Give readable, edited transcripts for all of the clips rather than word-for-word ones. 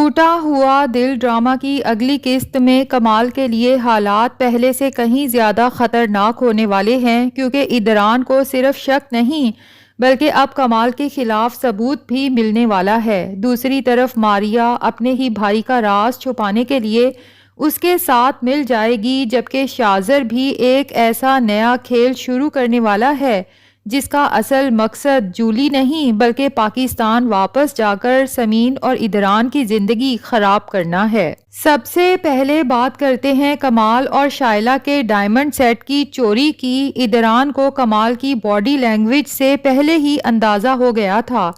ٹوٹا ہوا دل ڈرامہ کی اگلی قسط میں کمال کے لیے حالات پہلے سے کہیں زیادہ خطرناک ہونے والے ہیں، کیونکہ عدران کو صرف شک نہیں بلکہ اب کمال کے خلاف ثبوت بھی ملنے والا ہے۔ دوسری طرف ماریا اپنے ہی بھائی کا راز چھپانے کے لیے اس کے ساتھ مل جائے گی، جبکہ شاذر بھی ایک ایسا نیا کھیل شروع کرنے والا ہے جس کا اصل مقصد جولی نہیں بلکہ پاکستان واپس جا کر سمین اور عدران کی زندگی خراب کرنا ہے۔ سب سے پہلے بات کرتے ہیں کمال اور شائلہ کے ڈائمنڈ سیٹ کی چوری کی۔ عدران کو کمال کی باڈی لینگویج سے پہلے ہی اندازہ ہو گیا تھا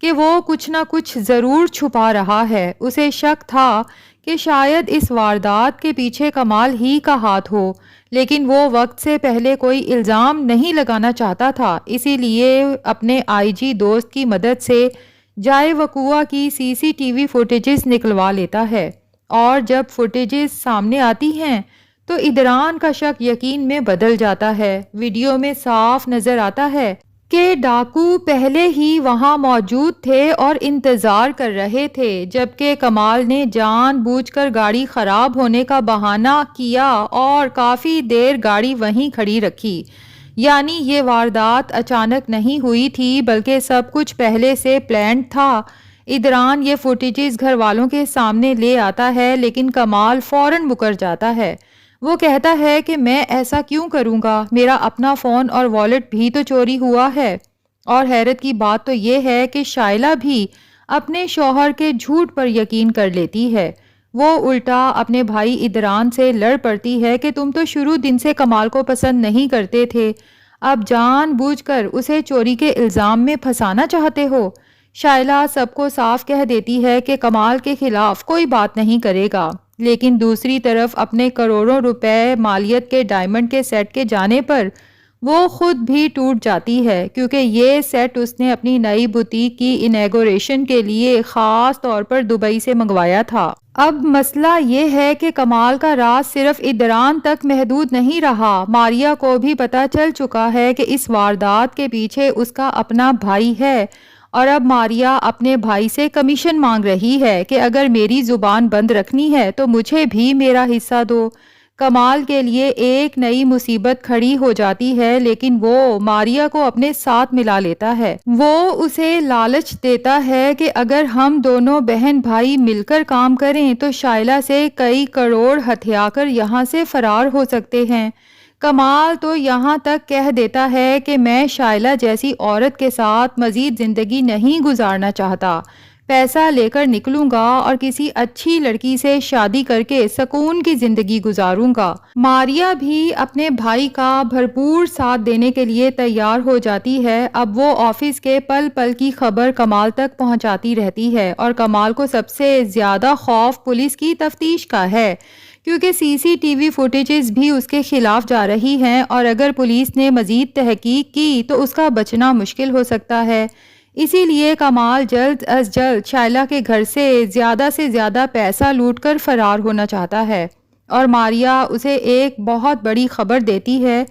کہ وہ کچھ نہ کچھ ضرور چھپا رہا ہے۔ اسے شک تھا کہ شاید اس واردات کے پیچھے کمال ہی کا ہاتھ ہو، لیکن وہ وقت سے پہلے کوئی الزام نہیں لگانا چاہتا تھا، اسی لیے اپنے آئی جی دوست کی مدد سے جائے وقوع کی سی سی ٹی وی فوٹیجز نکلوا لیتا ہے، اور جب فوٹیجز سامنے آتی ہیں تو عدران کا شک یقین میں بدل جاتا ہے۔ ویڈیو میں صاف نظر آتا ہے کہ ڈاکو پہلے ہی وہاں موجود تھے اور انتظار کر رہے تھے، جبکہ کمال نے جان بوجھ کر گاڑی خراب ہونے کا بہانہ کیا اور کافی دیر گاڑی وہیں کھڑی رکھی۔ یعنی یہ واردات اچانک نہیں ہوئی تھی بلکہ سب کچھ پہلے سے پلانڈ تھا۔ عدران یہ فوٹیجز گھر والوں کے سامنے لے آتا ہے، لیکن کمال فوراً مکر جاتا ہے۔ وہ کہتا ہے کہ میں ایسا کیوں کروں گا، میرا اپنا فون اور والیٹ بھی تو چوری ہوا ہے۔ اور حیرت کی بات تو یہ ہے کہ شائلہ بھی اپنے شوہر کے جھوٹ پر یقین کر لیتی ہے۔ وہ الٹا اپنے بھائی عدران سے لڑ پڑتی ہے کہ تم تو شروع دن سے کمال کو پسند نہیں کرتے تھے، اب جان بوجھ کر اسے چوری کے الزام میں پھنسانا چاہتے ہو۔ شائلہ سب کو صاف کہہ دیتی ہے کہ کمال کے خلاف کوئی بات نہیں کرے گا، لیکن دوسری طرف اپنے کروڑوں روپے مالیت کے ڈائمنڈ کے سیٹ کے جانے پر وہ خود بھی ٹوٹ جاتی ہے، کیونکہ یہ سیٹ اس نے اپنی نئی بوتیک کی انیگوریشن کے لیے خاص طور پر دبئی سے منگوایا تھا۔ اب مسئلہ یہ ہے کہ کمال کا راز صرف عدران تک محدود نہیں رہا، ماریا کو بھی پتہ چل چکا ہے کہ اس واردات کے پیچھے اس کا اپنا بھائی ہے، اور اب ماریا اپنے بھائی سے کمیشن مانگ رہی ہے کہ اگر میری زبان بند رکھنی ہے تو مجھے بھی میرا حصہ دو۔ کمال کے لیے ایک نئی مصیبت کھڑی ہو جاتی ہے، لیکن وہ ماریا کو اپنے ساتھ ملا لیتا ہے۔ وہ اسے لالچ دیتا ہے کہ اگر ہم دونوں بہن بھائی مل کر کام کریں تو شائلہ سے کئی کروڑ ہتھیا کر یہاں سے فرار ہو سکتے ہیں۔ کمال تو یہاں تک کہہ دیتا ہے کہ میں شائلہ جیسی عورت کے ساتھ مزید زندگی نہیں گزارنا چاہتا، پیسہ لے کر نکلوں گا اور کسی اچھی لڑکی سے شادی کر کے سکون کی زندگی گزاروں گا۔ ماریا بھی اپنے بھائی کا بھرپور ساتھ دینے کے لیے تیار ہو جاتی ہے۔ اب وہ آفس کے پل پل کی خبر کمال تک پہنچاتی رہتی ہے، اور کمال کو سب سے زیادہ خوف پولیس کی تفتیش کا ہے، کیونکہ سی سی ٹی وی فوٹیجز بھی اس کے خلاف جا رہی ہیں، اور اگر پولیس نے مزید تحقیق کی تو اس کا بچنا مشکل ہو سکتا ہے۔ اسی لیے کمال جلد از جلد شائلہ کے گھر سے زیادہ پیسہ لوٹ کر فرار ہونا چاہتا ہے، اور ماریا اسے ایک بہت بڑی خبر دیتی ہے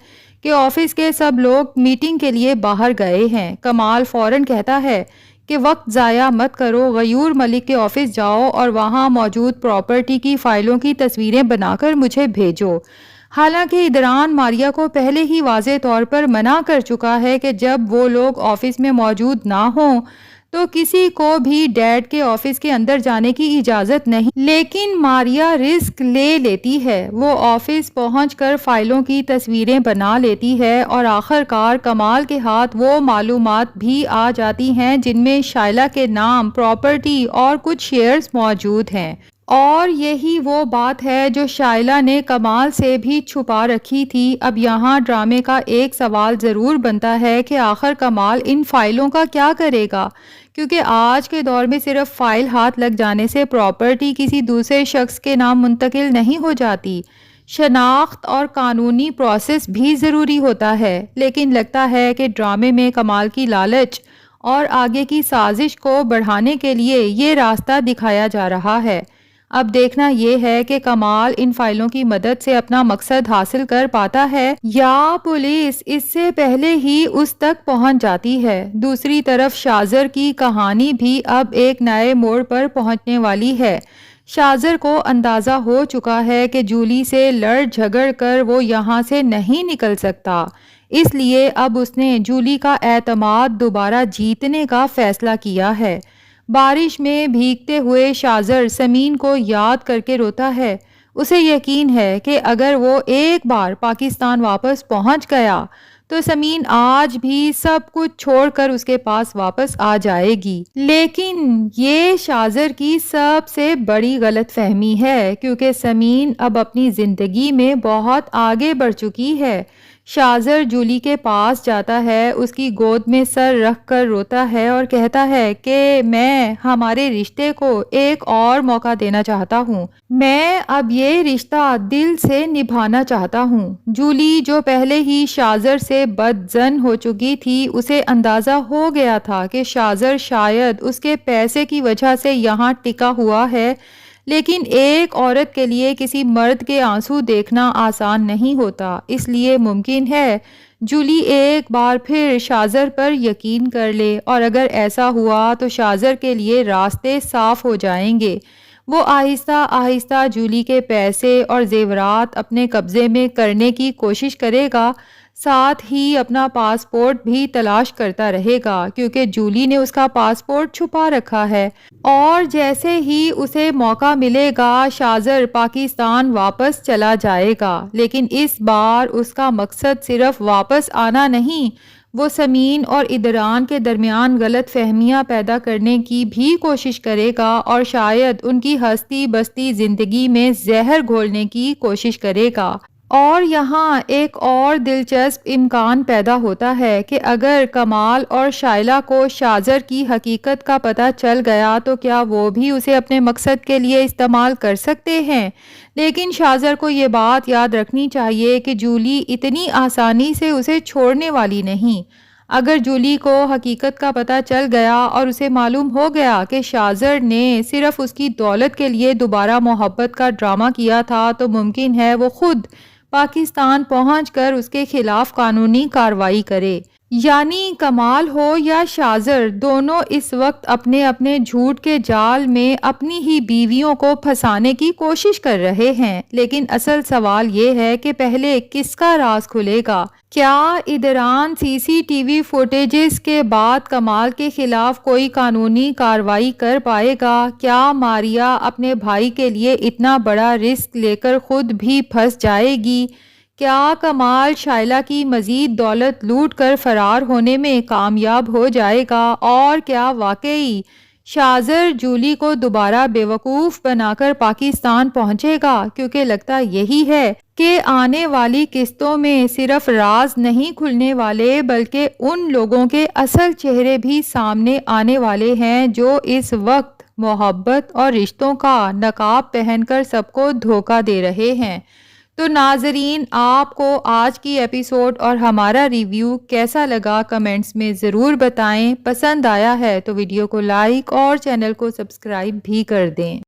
کہ آفس کے سب لوگ میٹنگ کے لیے باہر گئے ہیں۔ کمال فوراً کہتا ہے کہ وقت ضائع مت کرو، غیور ملک کے آفس جاؤ اور وہاں موجود پراپرٹی کی فائلوں کی تصویریں بنا کر مجھے بھیجو۔ حالانکہ عدران ماریا کو پہلے ہی واضح طور پر منع کر چکا ہے کہ جب وہ لوگ آفس میں موجود نہ ہوں تو کسی کو بھی ڈیڈ کے آفس کے اندر جانے کی اجازت نہیں، لیکن ماریا رسک لے لیتی ہے۔ وہ آفس پہنچ کر فائلوں کی تصویریں بنا لیتی ہے، اور آخر کار کمال کے ہاتھ وہ معلومات بھی آ جاتی ہیں جن میں شائلہ کے نام، پراپرٹی اور کچھ شیئرز موجود ہیں۔ اور یہی وہ بات ہے جو شائلہ نے کمال سے بھی چھپا رکھی تھی۔ اب یہاں ڈرامے کا ایک سوال ضرور بنتا ہے کہ آخر کمال ان فائلوں کا کیا کرے گا، کیونکہ آج کے دور میں صرف فائل ہاتھ لگ جانے سے پراپرٹی کسی دوسرے شخص کے نام منتقل نہیں ہو جاتی، شناخت اور قانونی پروسیس بھی ضروری ہوتا ہے۔ لیکن لگتا ہے کہ ڈرامے میں کمال کی لالچ اور آگے کی سازش کو بڑھانے کے لیے یہ راستہ دکھایا جا رہا ہے۔ اب دیکھنا یہ ہے کہ کمال ان فائلوں کی مدد سے اپنا مقصد حاصل کر پاتا ہے یا پولیس اس سے پہلے ہی اس تک پہنچ جاتی ہے۔ دوسری طرف شاذر کی کہانی بھی اب ایک نئے موڑ پر پہنچنے والی ہے۔ شاذر کو اندازہ ہو چکا ہے کہ جولی سے لڑ جھگڑ کر وہ یہاں سے نہیں نکل سکتا، اس لیے اب اس نے جولی کا اعتماد دوبارہ جیتنے کا فیصلہ کیا ہے۔ بارش میں بھیگتے ہوئے شاذر سمین کو یاد کر کے روتا ہے۔ اسے یقین ہے کہ اگر وہ ایک بار پاکستان واپس پہنچ گیا تو سمین آج بھی سب کچھ چھوڑ کر اس کے پاس واپس آ جائے گی۔ لیکن یہ شاذر کی سب سے بڑی غلط فہمی ہے، کیونکہ سمین اب اپنی زندگی میں بہت آگے بڑھ چکی ہے۔ شاذر جولی کے پاس جاتا ہے، اس کی گود میں سر رکھ کر روتا ہے اور کہتا ہے کہ میں ہمارے رشتے کو ایک اور موقع دینا چاہتا ہوں۔ میں اب یہ رشتہ دل سے نبھانا چاہتا ہوں۔ جولی جو پہلے ہی شاذر سے بدظن ہو چکی تھی، اسے اندازہ ہو گیا تھا کہ شاذر شاید اس کے پیسے کی وجہ سے یہاں ٹکا ہوا ہے، لیکن ایک عورت کے لیے کسی مرد کے آنسو دیکھنا آسان نہیں ہوتا، اس لیے ممکن ہے جولی ایک بار پھر شاذر پر یقین کر لے، اور اگر ایسا ہوا تو شاذر کے لیے راستے صاف ہو جائیں گے۔ وہ آہستہ آہستہ جولی کے پیسے اور زیورات اپنے قبضے میں کرنے کی کوشش کرے گا، ساتھ ہی اپنا پاسپورٹ بھی تلاش کرتا رہے گا، کیونکہ جولی نے اس کا پاسپورٹ چھپا رکھا ہے، اور جیسے ہی اسے موقع ملے گا شاذر پاکستان واپس چلا جائے گا۔ لیکن اس بار اس کا مقصد صرف واپس آنا نہیں، وہ سمین اور ادران کے درمیان غلط فہمیاں پیدا کرنے کی بھی کوشش کرے گا، اور شاید ان کی ہستی بستی زندگی میں زہر گھولنے کی کوشش کرے گا۔ اور یہاں ایک اور دلچسپ امکان پیدا ہوتا ہے کہ اگر کمال اور شائلہ کو شاذر کی حقیقت کا پتہ چل گیا تو کیا وہ بھی اسے اپنے مقصد کے لیے استعمال کر سکتے ہیں۔ لیکن شاذر کو یہ بات یاد رکھنی چاہیے کہ جولی اتنی آسانی سے اسے چھوڑنے والی نہیں۔ اگر جولی کو حقیقت کا پتہ چل گیا اور اسے معلوم ہو گیا کہ شاذر نے صرف اس کی دولت کے لیے دوبارہ محبت کا ڈرامہ کیا تھا، تو ممکن ہے وہ خود پاکستان پہنچ کر اس کے خلاف قانونی کارروائی کرے۔ یعنی کمال ہو یا شاذر، دونوں اس وقت اپنے اپنے جھوٹ کے جال میں اپنی ہی بیویوں کو پھنسانے کی کوشش کر رہے ہیں۔ لیکن اصل سوال یہ ہے کہ پہلے کس کا راز کھلے گا؟ کیا ادران CCTV فوٹیجز کے بعد کمال کے خلاف کوئی قانونی کارروائی کر پائے گا؟ کیا ماریا اپنے بھائی کے لیے اتنا بڑا رسک لے کر خود بھی پھنس جائے گی؟ کیا کمال شائلہ کی مزید دولت لوٹ کر فرار ہونے میں کامیاب ہو جائے گا؟ اور کیا واقعی شاذر جولی کو دوبارہ بیوقوف بنا کر پاکستان پہنچے گا؟ کیونکہ لگتا یہی ہے کہ آنے والی قسطوں میں صرف راز نہیں کھلنے والے، بلکہ ان لوگوں کے اصل چہرے بھی سامنے آنے والے ہیں جو اس وقت محبت اور رشتوں کا نقاب پہن کر سب کو دھوکہ دے رہے ہیں۔ تو ناظرین، آپ کو آج کی ایپیسوڈ اور ہمارا ریویو کیسا لگا کمنٹس میں ضرور بتائیں۔ پسند آیا ہے تو ویڈیو کو لائک اور چینل کو سبسکرائب بھی کر دیں۔